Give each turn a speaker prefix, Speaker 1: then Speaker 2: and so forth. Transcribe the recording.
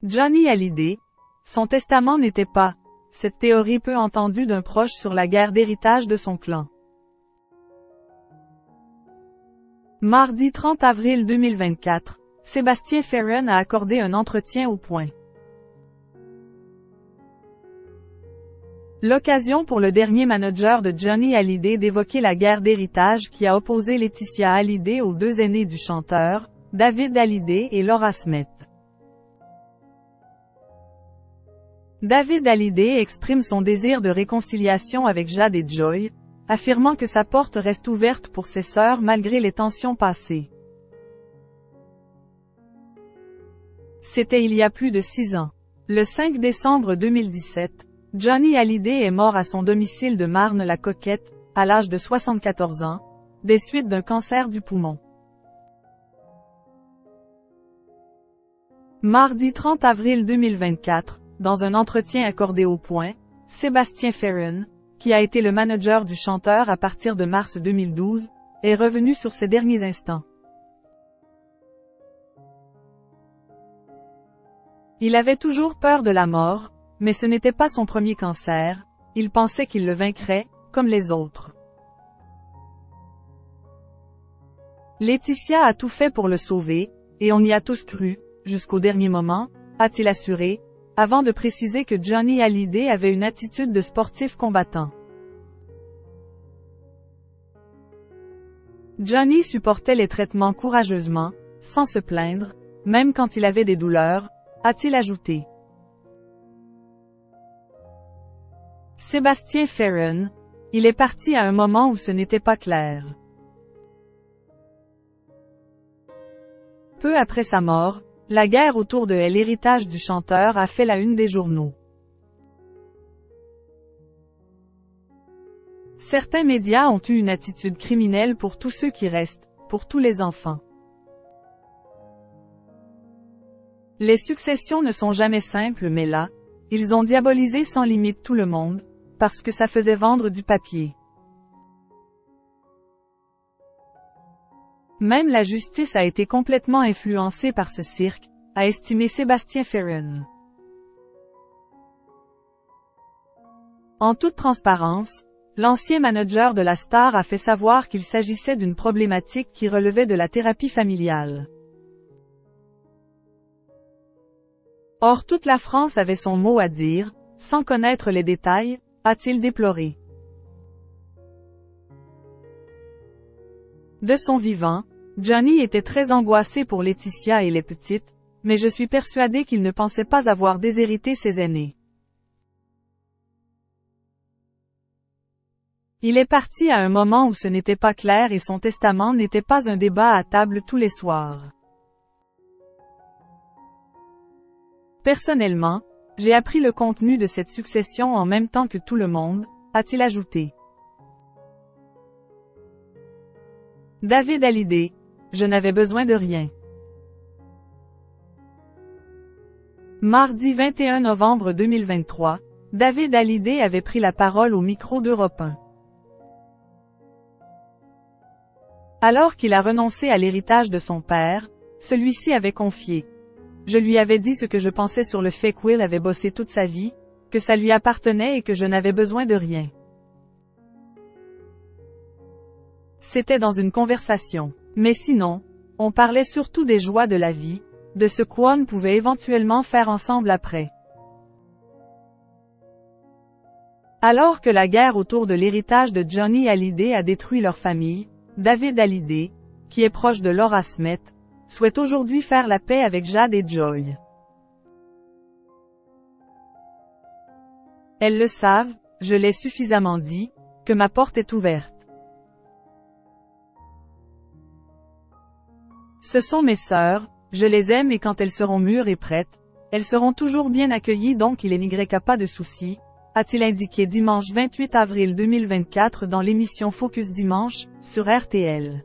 Speaker 1: Johnny Hallyday. Son testament n'était pas, cette théorie peu entendue d'un proche sur la guerre d'héritage de son clan. Mardi 30 avril 2024, Sébastien Ferren a accordé un entretien au Point. L'occasion pour le dernier manager de Johnny Hallyday d'évoquer la guerre d'héritage qui a opposé Laetitia Hallyday aux deux aînés du chanteur, David Hallyday et Laura Smith. David Hallyday exprime son désir de réconciliation avec Jade et Joy, affirmant que sa porte reste ouverte pour ses sœurs malgré les tensions passées. C'était il y a plus de 6 ans. Le 5 décembre 2017, Johnny Hallyday est mort à son domicile de Marne-la-Coquette, à l'âge de 74 ans, des suites d'un cancer du poumon. Mardi 30 avril 2024, dans un entretien accordé au Point, Sébastien Ferren, qui a été le manager du chanteur à partir de mars 2012, est revenu sur ces derniers instants. Il avait toujours peur de la mort, mais ce n'était pas son premier cancer, il pensait qu'il le vaincrait, comme les autres. Laetitia a tout fait pour le sauver, et on y a tous cru, jusqu'au dernier moment, a-t-il assuré, avant de préciser que Johnny Hallyday avait une attitude de sportif combattant. Johnny supportait les traitements courageusement, sans se plaindre, même quand il avait des douleurs, a-t-il ajouté. Sébastien Ferren, il est parti à un moment où ce n'était pas clair. Peu après sa mort, la guerre autour de l'héritage du chanteur a fait la une des journaux. Certains médias ont eu une attitude criminelle pour tous ceux qui restent, pour tous les enfants. Les successions ne sont jamais simples mais là, ils ont diabolisé sans limite tout le monde, parce que ça faisait vendre du papier. Même la justice a été complètement influencée par ce cirque, a estimé Sébastien Ferren. En toute transparence, l'ancien manager de la star a fait savoir qu'il s'agissait d'une problématique qui relevait de la thérapie familiale. Or toute la France avait son mot à dire, sans connaître les détails, a-t-il déploré. De son vivant, Johnny était très angoissé pour Laetitia et les petites, mais je suis persuadé qu'il ne pensait pas avoir déshérité ses aînés. Il est parti à un moment où ce n'était pas clair et son testament n'était pas un débat à table tous les soirs. Personnellement, j'ai appris le contenu de cette succession en même temps que tout le monde, a-t-il ajouté. David Hallyday. Je n'avais besoin de rien. Mardi 21 novembre 2023, David Hallyday avait pris la parole au micro d'Europe 1. Alors qu'il a renoncé à l'héritage de son père, celui-ci avait confié. Je lui avais dit ce que je pensais sur le fait qu'Will avait bossé toute sa vie, que ça lui appartenait et que je n'avais besoin de rien. C'était dans une conversation. Mais sinon, on parlait surtout des joies de la vie, de ce qu'on pouvait éventuellement faire ensemble après. Alors que la guerre autour de l'héritage de Johnny Hallyday a détruit leur famille, David Hallyday, qui est proche de Laura Smith, souhaite aujourd'hui faire la paix avec Jade et Joy. Elles le savent, je l'ai suffisamment dit, que ma porte est ouverte. Ce sont mes sœurs, je les aime et quand elles seront mûres et prêtes, elles seront toujours bien accueillies donc il n'y a pas de souci, a-t-il indiqué dimanche 28 avril 2024 dans l'émission Focus Dimanche, sur RTL.